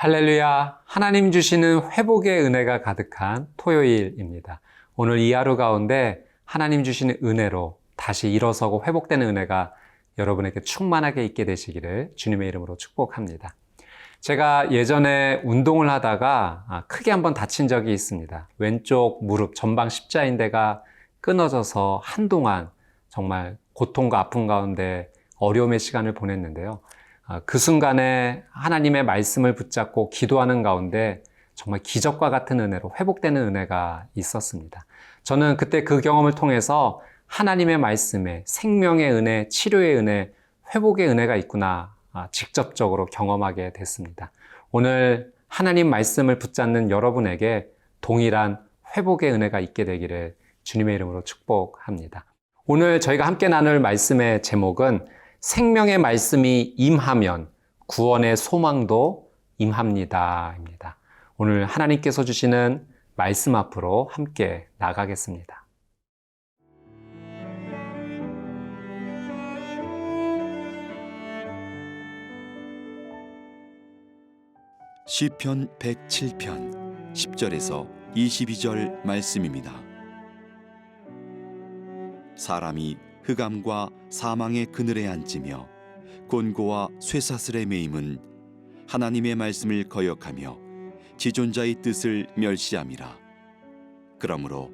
할렐루야, 하나님 주시는 회복의 은혜가 가득한 토요일입니다. 오늘 이 하루 가운데 하나님 주시는 은혜로 다시 일어서고 회복되는 은혜가 여러분에게 충만하게 있게 되시기를 주님의 이름으로 축복합니다. 제가 예전에 운동을 하다가 크게 한번 다친 적이 있습니다. 왼쪽 무릎 전방 십자인대가 끊어져서 한동안 정말 고통과 아픔 가운데 어려움의 시간을 보냈는데요. 그 순간에 하나님의 말씀을 붙잡고 기도하는 가운데 정말 기적과 같은 은혜로 회복되는 은혜가 있었습니다. 저는 그때 그 경험을 통해서 하나님의 말씀에 생명의 은혜, 치료의 은혜, 회복의 은혜가 있구나 직접적으로 경험하게 됐습니다. 오늘 하나님 말씀을 붙잡는 여러분에게 동일한 회복의 은혜가 있게 되기를 주님의 이름으로 축복합니다. 오늘 저희가 함께 나눌 말씀의 제목은 생명의 말씀이 임하면 구원의 소망도 임합니다. 입니다. 오늘 하나님께서 주시는 말씀 앞으로 함께 나가겠습니다. 시편 107편 10절에서 22절 말씀입니다. 사람이 흑암과 사망의 그늘에 앉으며 곤고와 쇠사슬에 매임은 하나님의 말씀을 거역하며 지존자의 뜻을 멸시함이라. 그러므로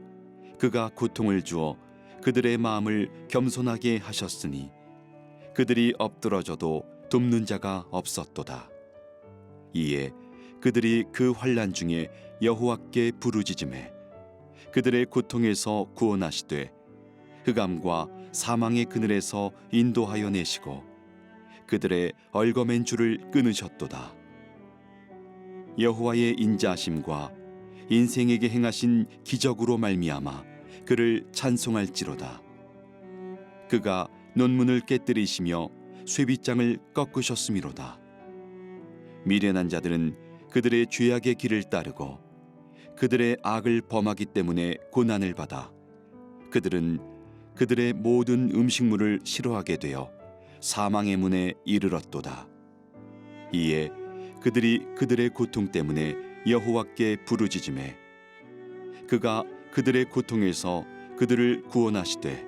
그가 고통을 주어 그들의 마음을 겸손하게 하셨으니 그들이 엎드러져도 돕는 자가 없었도다. 이에 그들이 그 환난 중에 여호와께 부르짖음에 그들의 고통에서 구원하시되 흑암과 사망의 그늘에서 인도하여 내시고 그들의 얽어맨 줄을 끊으셨도다. 여호와의 인자하심과 인생에게 행하신 기적으로 말미암아 그를 찬송할지로다. 그가 논문을 깨뜨리시며 쇠빗장을 꺾으셨음이로다. 미련한 자들은 그들의 죄악의 길을 따르고 그들의 악을 범하기 때문에 고난을 받아 그들은 그들의 모든 음식물을 싫어하게 되어 사망의 문에 이르렀도다. 이에 그들이 그들의 고통 때문에 여호와께 부르짖음에 그가 그들의 고통에서 그들을 구원하시되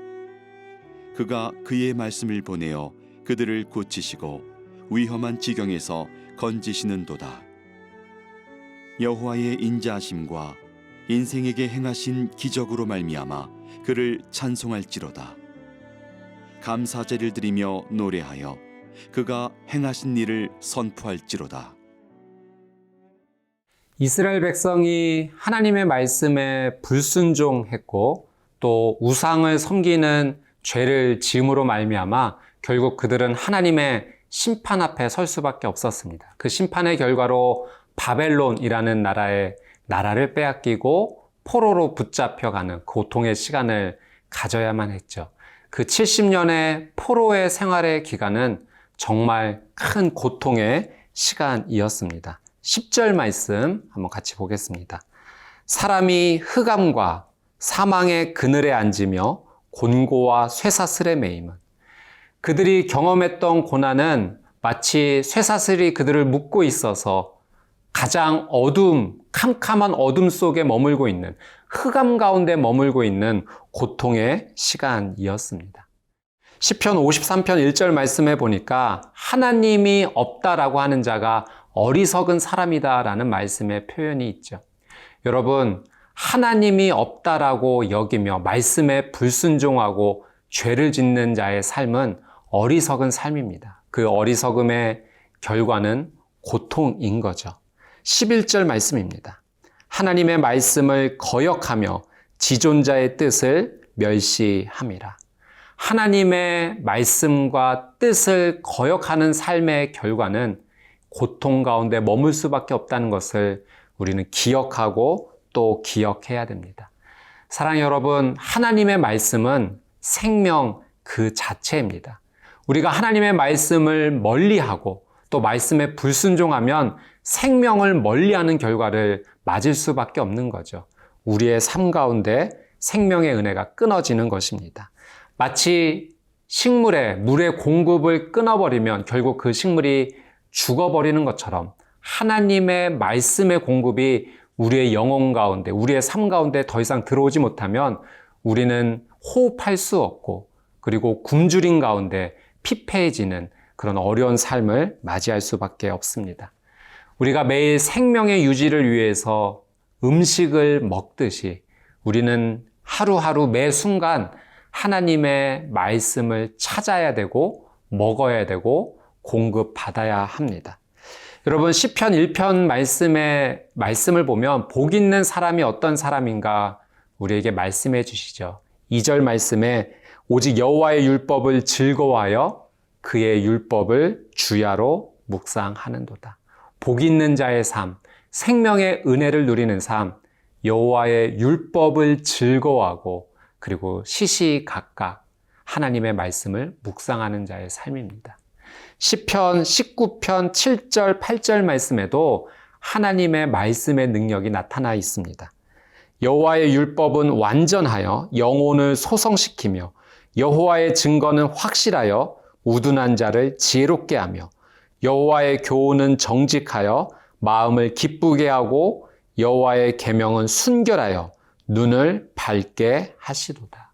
그가 그의 말씀을 보내어 그들을 고치시고 위험한 지경에서 건지시는도다. 여호와의 인자하심과 인생에게 행하신 기적으로 말미암아 그를 찬송할지로다. 감사제를 드리며 노래하여 그가 행하신 일을 선포할지로다. 이스라엘 백성이 하나님의 말씀에 불순종했고 또 우상을 섬기는 죄를 지음으로 말미암아 결국 그들은 하나님의 심판 앞에 설 수밖에 없었습니다. 그 심판의 결과로 바벨론이라는 나라를 빼앗기고 포로로 붙잡혀가는 고통의 시간을 가져야만 했죠. 그 70년의 포로의 생활의 기간은 정말 큰 고통의 시간이었습니다. 10절 말씀 한번 같이 보겠습니다. 사람이 흑암과 사망의 그늘에 앉으며 곤고와 쇠사슬에 매임은 그들이 경험했던 고난은 마치 쇠사슬이 그들을 묶고 있어서 가장 캄캄한 어둠 속에 머물고 있는 흑암 가운데 머물고 있는 고통의 시간이었습니다. 시편 53편 1절 말씀해 보니까 하나님이 없다라고 하는 자가 어리석은 사람이다라는 말씀의 표현이 있죠. 여러분, 하나님이 없다라고 여기며 말씀에 불순종하고 죄를 짓는 자의 삶은 어리석은 삶입니다. 그 어리석음의 결과는 고통인 거죠. 11절 말씀입니다. 하나님의 말씀을 거역하며 지존자의 뜻을 멸시함이라. 하나님의 말씀과 뜻을 거역하는 삶의 결과는 고통 가운데 머물 수밖에 없다는 것을 우리는 기억하고 또 기억해야 됩니다. 사랑하는 여러분, 하나님의 말씀은 생명 그 자체입니다. 우리가 하나님의 말씀을 멀리하고 또 말씀에 불순종하면 생명을 멀리하는 결과를 맞을 수밖에 없는 거죠. 우리의 삶 가운데 생명의 은혜가 끊어지는 것입니다. 마치 식물의 물의 공급을 끊어버리면 결국 그 식물이 죽어버리는 것처럼 하나님의 말씀의 공급이 우리의 영혼 가운데, 우리의 삶 가운데 더 이상 들어오지 못하면 우리는 호흡할 수 없고, 그리고 굶주린 가운데 피폐해지는 그런 어려운 삶을 맞이할 수밖에 없습니다. 우리가 매일 생명의 유지를 위해서 음식을 먹듯이 우리는 하루하루 매 순간 하나님의 말씀을 찾아야 되고 먹어야 되고 공급받아야 합니다. 여러분, 시편 1편 말씀을 보면 복 있는 사람이 어떤 사람인가 우리에게 말씀해 주시죠. 2절 말씀에 오직 여호와의 율법을 즐거워하여 그의 율법을 주야로 묵상하는도다. 복 있는 자의 삶, 생명의 은혜를 누리는 삶, 여호와의 율법을 즐거워하고 그리고 시시각각 하나님의 말씀을 묵상하는 자의 삶입니다. 시편 19편 7절 8절 말씀에도 하나님의 말씀의 능력이 나타나 있습니다. 여호와의 율법은 완전하여 영혼을 소성시키며 여호와의 증거는 확실하여 우둔한 자를 지혜롭게 하며 여호와의 교훈은 정직하여 마음을 기쁘게 하고 여호와의 계명은 순결하여 눈을 밝게 하시도다.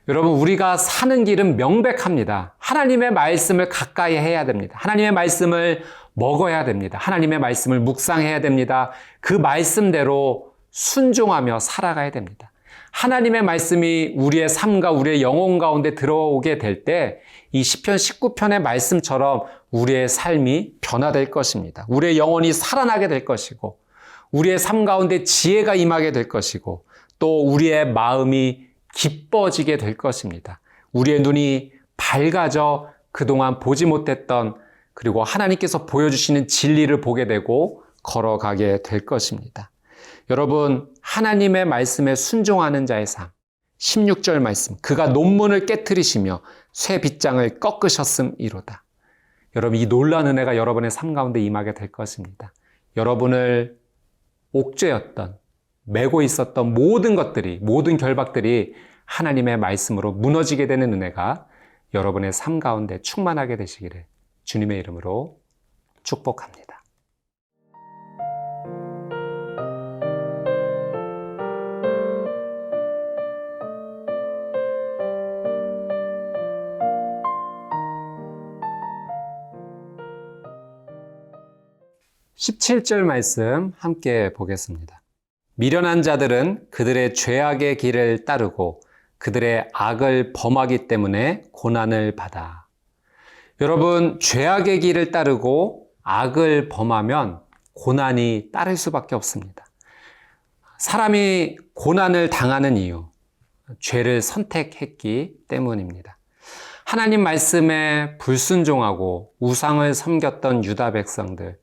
여러분, 우리가 사는 길은 명백합니다. 하나님의 말씀을 가까이 해야 됩니다. 하나님의 말씀을 먹어야 됩니다. 하나님의 말씀을 묵상해야 됩니다. 그 말씀대로 순종하며 살아가야 됩니다. 하나님의 말씀이 우리의 삶과 우리의 영혼 가운데 들어오게 될 때 이 시편 19편의 말씀처럼 우리의 삶이 변화될 것입니다. 우리의 영혼이 살아나게 될 것이고 우리의 삶 가운데 지혜가 임하게 될 것이고 또 우리의 마음이 기뻐지게 될 것입니다. 우리의 눈이 밝아져 그동안 보지 못했던 그리고 하나님께서 보여주시는 진리를 보게 되고 걸어가게 될 것입니다. 여러분, 하나님의 말씀에 순종하는 자의 삶, 16절 말씀, 그가 논문을 깨트리시며 쇠 빗장을 꺾으셨음이로다. 여러분, 이 놀라운 은혜가 여러분의 삶 가운데 임하게 될 것입니다. 여러분을 옥죄였던, 메고 있었던 모든 것들이, 모든 결박들이 하나님의 말씀으로 무너지게 되는 은혜가 여러분의 삶 가운데 충만하게 되시기를 주님의 이름으로 축복합니다. 17절 말씀 함께 보겠습니다. 미련한 자들은 그들의 죄악의 길을 따르고 그들의 악을 범하기 때문에 고난을 받아. 여러분, 죄악의 길을 따르고 악을 범하면 고난이 따를 수밖에 없습니다. 사람이 고난을 당하는 이유, 죄를 선택했기 때문입니다. 하나님 말씀에 불순종하고 우상을 섬겼던 유다 백성들,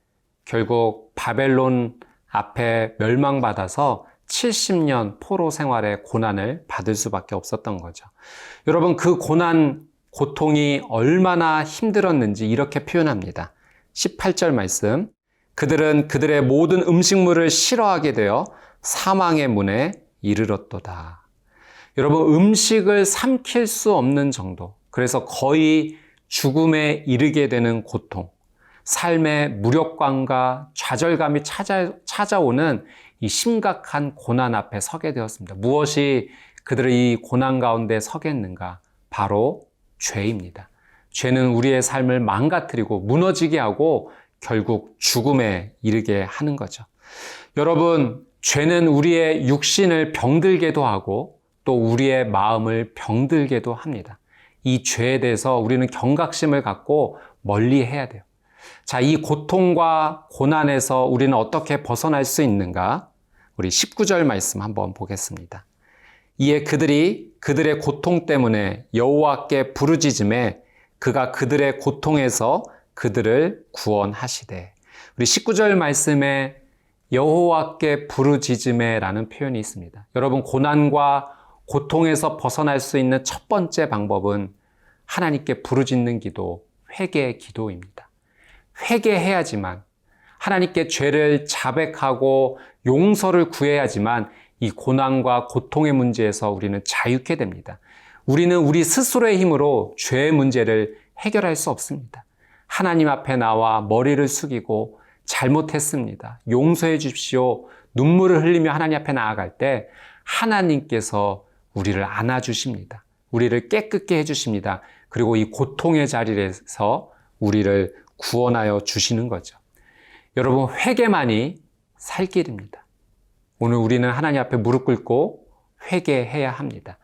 결국 바벨론 앞에 멸망받아서 70년 포로 생활의 고난을 받을 수밖에 없었던 거죠. 여러분, 그 고난, 고통이 얼마나 힘들었는지 이렇게 표현합니다. 18절 말씀, 그들은 그들의 모든 음식물을 싫어하게 되어 사망의 문에 이르렀도다. 여러분, 음식을 삼킬 수 없는 정도, 그래서 거의 죽음에 이르게 되는 고통, 삶의 무력감과 좌절감이 찾아오는 이 심각한 고난 앞에 서게 되었습니다. 무엇이 그들을 이 고난 가운데 서게 했는가? 바로 죄입니다. 죄는 우리의 삶을 망가뜨리고 무너지게 하고 결국 죽음에 이르게 하는 거죠. 여러분, 죄는 우리의 육신을 병들게도 하고 또 우리의 마음을 병들게도 합니다. 이 죄에 대해서 우리는 경각심을 갖고 멀리 해야 돼요. 자, 이 고통과 고난에서 우리는 어떻게 벗어날 수 있는가? 우리 19절 말씀 한번 보겠습니다. 이에 그들이 그들의 고통 때문에 여호와께 부르짖음에 그가 그들의 고통에서 그들을 구원하시되. 우리 19절 말씀에 여호와께 부르짖음에라는 표현이 있습니다. 여러분, 고난과 고통에서 벗어날 수 있는 첫 번째 방법은 하나님께 부르짖는 기도, 회개의 기도입니다. 회개해야지만, 하나님께 죄를 자백하고 용서를 구해야지만 이 고난과 고통의 문제에서 우리는 자유케 됩니다. 우리는 우리 스스로의 힘으로 죄의 문제를 해결할 수 없습니다. 하나님 앞에 나와 머리를 숙이고 잘못했습니다. 용서해 주십시오. 눈물을 흘리며 하나님 앞에 나아갈 때 하나님께서 우리를 안아주십니다. 우리를 깨끗게 해주십니다. 그리고 이 고통의 자리에서 우리를 구원하여 주시는 거죠. 여러분, 회개만이 살 길입니다. 오늘 우리는 하나님 앞에 무릎 꿇고 회개해야 합니다.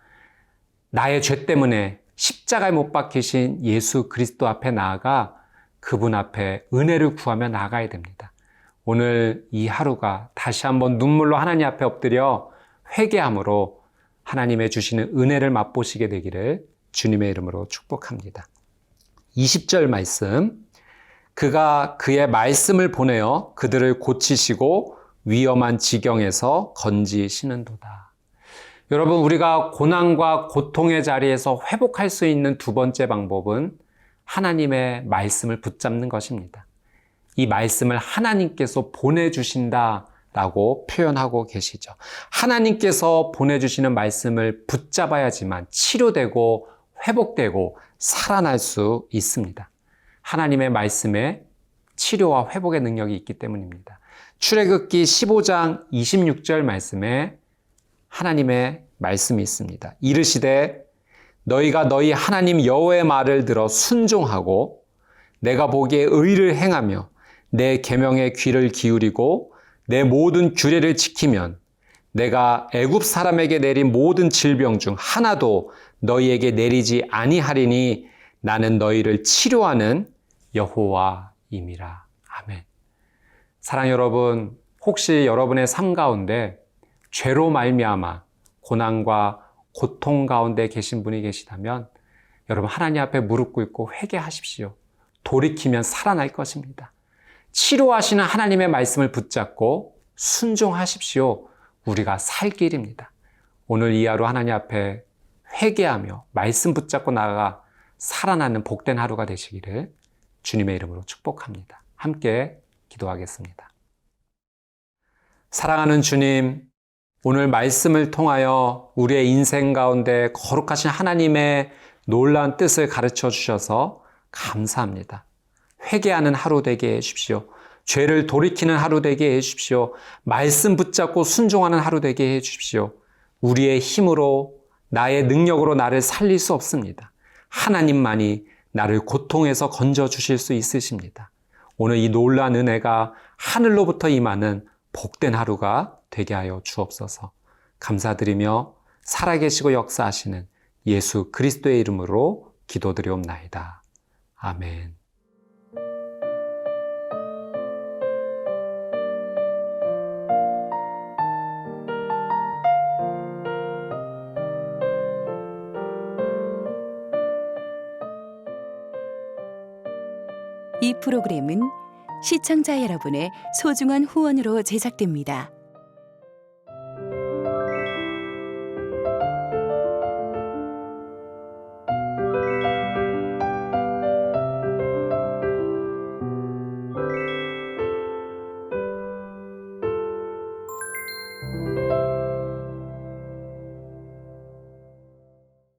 나의 죄 때문에 십자가에 못 박히신 예수 그리스도 앞에 나아가 그분 앞에 은혜를 구하며 나아가야 됩니다. 오늘 이 하루가 다시 한번 눈물로 하나님 앞에 엎드려 회개함으로 하나님의 주시는 은혜를 맛보시게 되기를 주님의 이름으로 축복합니다. 20절 말씀, 그가 그의 말씀을 보내어 그들을 고치시고 위험한 지경에서 건지시는도다. 여러분, 우리가 고난과 고통의 자리에서 회복할 수 있는 두 번째 방법은 하나님의 말씀을 붙잡는 것입니다. 이 말씀을 하나님께서 보내주신다라고 표현하고 계시죠. 하나님께서 보내주시는 말씀을 붙잡아야지만 치료되고 회복되고 살아날 수 있습니다. 하나님의 말씀에 치료와 회복의 능력이 있기 때문입니다. 출애굽기 15장 26절 말씀에 하나님의 말씀이 있습니다. 이르시되 너희가 너희 하나님 여호와의 말을 들어 순종하고 내가 보기에 의를 행하며 내 계명에 귀를 기울이고 내 모든 규례를 지키면 내가 애굽 사람에게 내린 모든 질병 중 하나도 너희에게 내리지 아니하리니 나는 너희를 치료하는 여호와임이라. 아멘. 사랑 여러분, 혹시 여러분의 삶 가운데 죄로 말미암아 고난과 고통 가운데 계신 분이 계시다면 여러분 하나님 앞에 무릎 꿇고 회개하십시오. 돌이키면 살아날 것입니다. 치료하시는 하나님의 말씀을 붙잡고 순종하십시오. 우리가 살 길입니다. 오늘 이 하루 하나님 앞에 회개하며 말씀 붙잡고 나아가 살아나는 복된 하루가 되시기를 주님의 이름으로 축복합니다. 함께 기도하겠습니다. 사랑하는 주님, 오늘 말씀을 통하여 우리의 인생 가운데 거룩하신 하나님의 놀라운 뜻을 가르쳐 주셔서 감사합니다. 회개하는 하루 되게 해주십시오. 죄를 돌이키는 하루 되게 해주십시오. 말씀 붙잡고 순종하는 하루 되게 해주십시오. 우리의 힘으로 나의 능력으로 나를 살릴 수 없습니다. 하나님만이 나를 고통에서 건져주실 수 있으십니다. 오늘 이 놀라운 은혜가 하늘로부터 임하는 복된 하루가 되게 하여 주옵소서. 감사드리며 살아계시고 역사하시는 예수 그리스도의 이름으로 기도드리옵나이다. 아멘. 이 프로그램은 시청자 여러분의 소중한 후원으로 제작됩니다.